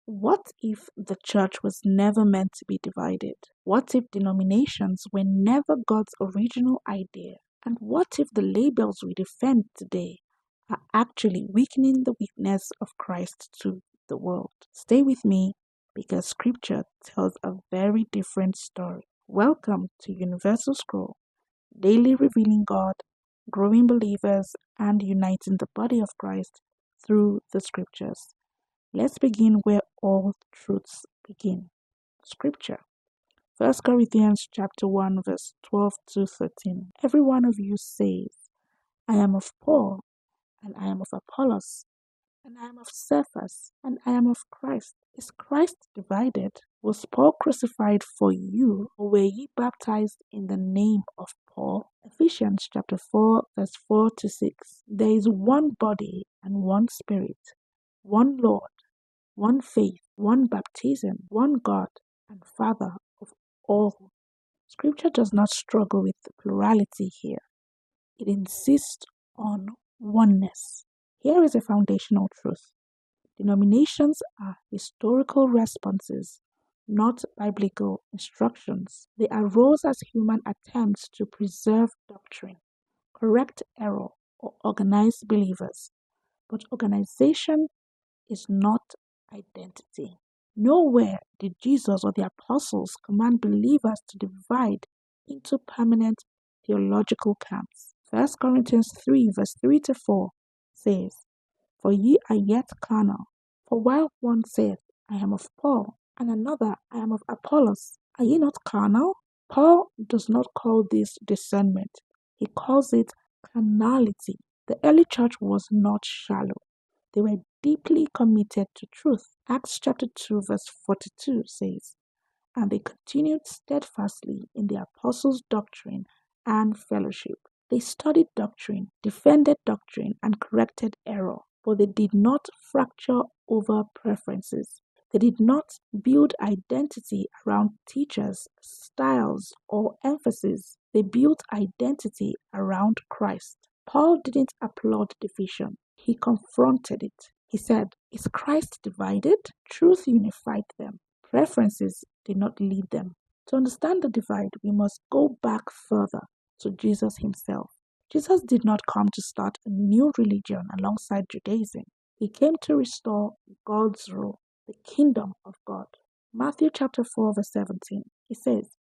What if the church was never meant to be divided? What if denominations were never God's original idea? And what if the labels we defend today are actually weakening the witness of Christ to the world? Stay with me because scripture tells a very different story. Welcome to Universal Scroll, daily revealing God, growing believers, and uniting the body of Christ through the scriptures. Let's begin where all truths begin. Scripture. 1 Corinthians chapter 1 verse 12 to 13. Every one of you says, I am of Paul, and I am of Apollos, and I am of Cephas, and I am of Christ. Is Christ divided? Was Paul crucified for you, or were ye baptized in the name of Paul? Ephesians chapter 4 verse 4 to 6. There is one body and one spirit, one Lord, one faith, one baptism, one God and Father of all. Scripture does not struggle with the plurality here. It insists on oneness. Here is a foundational truth. Denominations are historical responses, not biblical instructions. They arose as human attempts to preserve doctrine, correct error, or organize believers. But organization is not identity. Nowhere did Jesus or the apostles command believers to divide into permanent theological camps. 1 Corinthians 3 verse 3 to 4 says, For ye are yet carnal. For while one saith, I am of Paul, and another, I am of Apollos, are ye not carnal? Paul does not call this discernment. He calls it carnality. The early church was not shallow. They were deeply committed to truth. Acts chapter 2 verse 42 says, And they continued steadfastly in the apostles' doctrine and fellowship. They studied doctrine, defended doctrine, and corrected error, but they did not fracture over preferences. They did not build identity around teachers, styles, or emphasis. They built identity around Christ. Paul didn't applaud division. He confronted it. He said, Is Christ divided? Truth unified them. Preferences did not lead them. To understand the divide, we must go back further to Jesus himself. Jesus did not come to start a new religion alongside Judaism. He came to restore God's rule, the kingdom of God. Matthew chapter 4 verse 17. He says,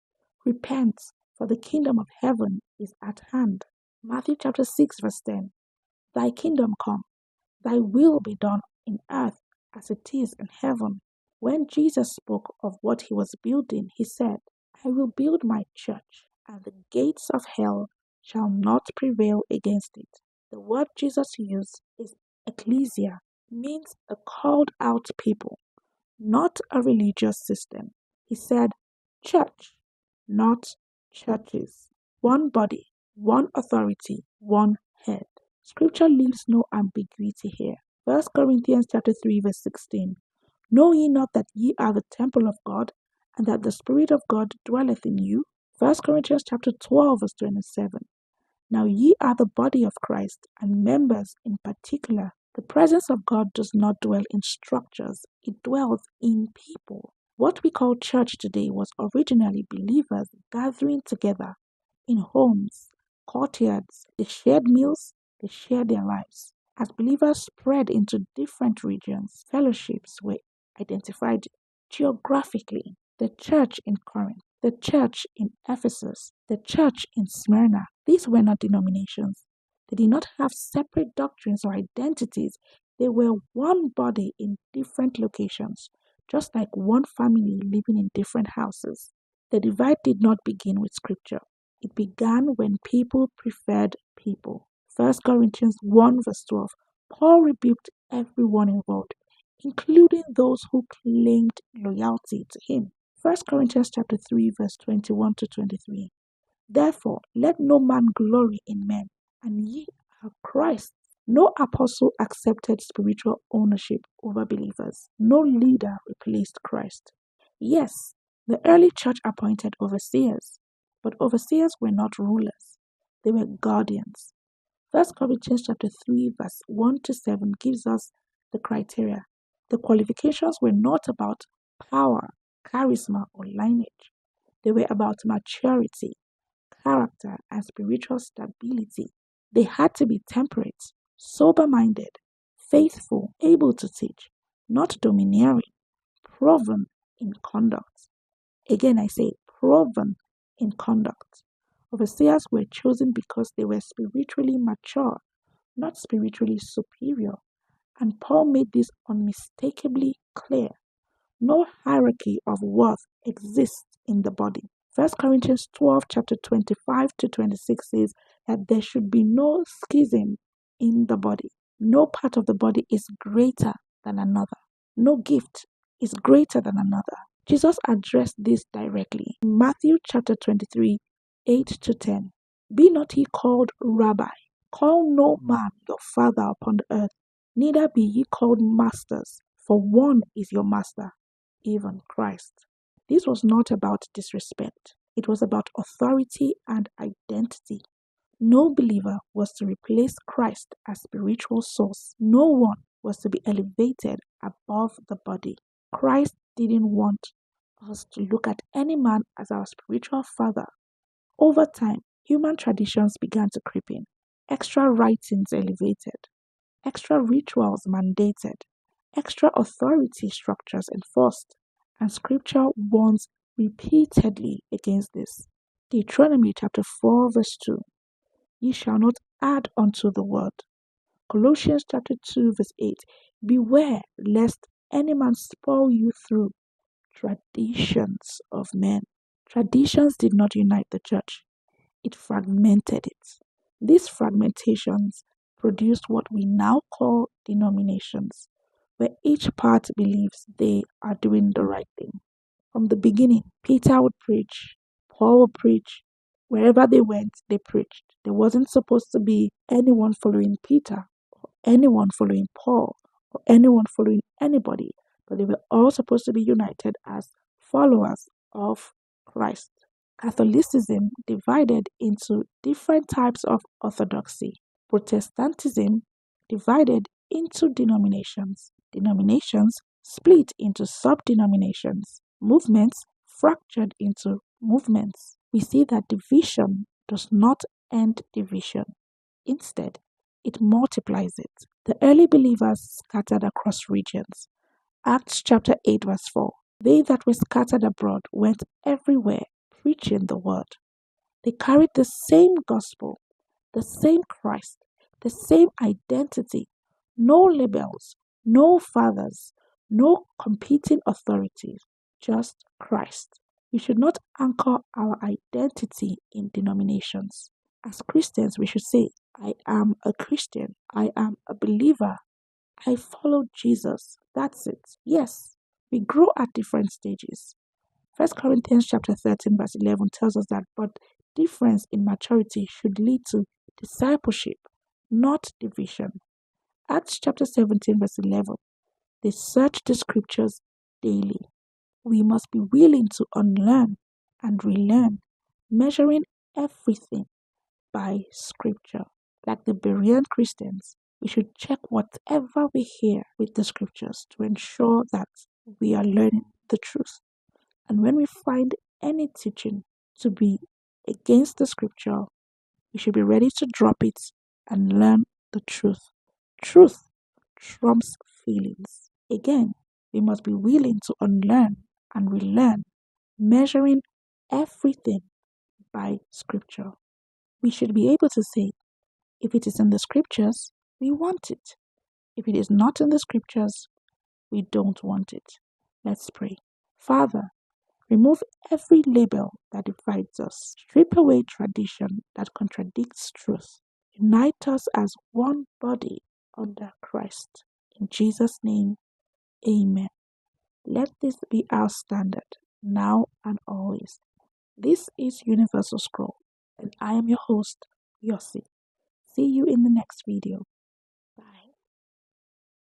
Repent, for the kingdom of heaven is at hand. Matthew chapter 6 verse 10. Thy kingdom come, thy will be done in earth as it is in heaven. When Jesus spoke of what he was building, he said, I will build my church, and the gates of hell shall not prevail against it. The word Jesus used is ecclesia, means a called out people, not a religious system. He said church, not churches. One body, one authority, one head. Scripture leaves no ambiguity here. 1 Corinthians chapter 3 verse 16. Know ye not that ye are the temple of God, and that the Spirit of God dwelleth in you? 1 Corinthians chapter 12 verse 27. Now ye are the body of Christ, and members in particular. The presence of God does not dwell in structures, it dwells in people. What we call church today was originally believers gathering together in homes, courtyards. They shared meals, they shared their lives. As believers spread into different regions, fellowships were identified geographically. The church in Corinth, the church in Ephesus, the church in Smyrna. These were not denominations. They did not have separate doctrines or identities. They were one body in different locations, just like one family living in different houses. The divide did not begin with scripture. It began when people preferred people. 1 Corinthians 1 verse 12. Paul rebuked everyone involved, including those who claimed loyalty to him. 1 Corinthians chapter 3 verse 21 to 23. Therefore, let no man glory in men, and ye are Christ. No apostle accepted spiritual ownership over believers. No leader replaced Christ. Yes, the early church appointed overseers, but overseers were not rulers. They were guardians. 1 Corinthians chapter 3 verse 1 to 7 gives us the criteria. The qualifications were not about power, charisma, or lineage. They were about maturity, character, and spiritual stability. They had to be temperate, sober minded, faithful, able to teach, not domineering, proven in conduct. Again, I say proven in conduct. Overseers were chosen because they were spiritually mature, not spiritually superior. And Paul made this unmistakably clear. No hierarchy of worth exists in the body. First Corinthians 12, chapter 25 to 26 says that there should be no schism in the body. No part of the body is greater than another. No gift is greater than another. Jesus addressed this directly. In Matthew chapter 23, 8 to 10. Be not ye called Rabbi. Call no man your father upon the earth, neither be ye called masters, for one is your master, even Christ. This was not about disrespect. It was about authority and identity. No believer was to replace Christ as spiritual source. No one was to be elevated above the body. Christ didn't want us to look at any man as our spiritual father. Over time, human traditions began to creep in. Extra writings elevated, extra rituals mandated, extra authority structures enforced, and scripture warns repeatedly against this. Deuteronomy chapter 4 verse 2. Ye shall not add unto the word. Colossians chapter 2 verse 8. Beware lest any man spoil you through traditions of men. Traditions did not unite the church. It fragmented it. These fragmentations produced what we now call denominations, where each part believes they are doing the right thing. From the beginning, Peter would preach, Paul would preach. Wherever they went, they preached. There wasn't supposed to be anyone following Peter, or anyone following Paul, or anyone following anybody, but they were all supposed to be united as followers of Christ. Catholicism divided into different types of orthodoxy. Protestantism divided into denominations. Denominations split into sub-denominations. Movements fractured into movements. We see that division does not end division. Instead, it multiplies it. The early believers scattered across regions. Acts chapter 8 verse 4. They that were scattered abroad went everywhere preaching the word. They carried the same gospel, the same Christ, the same identity. No labels, no fathers, no competing authorities, just Christ. We should not anchor our identity in denominations. As Christians, we should say, I am a Christian. I am a believer. I follow Jesus. That's it. Yes, we grow at different stages. First Corinthians chapter 13 verse 11 tells us that, but difference in maturity should lead to discipleship, not division. Acts chapter 17 verse 11, they search the scriptures daily. We must be willing to unlearn and relearn, measuring everything by scripture. Like the Berean Christians, we should check whatever we hear with the scriptures to ensure that we are learning the truth. And when we find any teaching to be against the scripture, we should be ready to drop it and learn the truth. Truth trumps feelings. Again, we must be willing to unlearn and relearn, measuring everything by scripture. We should be able to say, if it is in the scriptures, we want it. If it is not in the scriptures, we don't want it. Let's pray. Father, remove every label that divides us. Strip away tradition that contradicts truth. Unite us as one body under Christ. In Jesus' name, amen. Let this be our standard, now and always. This is Universal Scroll, and I am your host, Yossi. See you in the next video.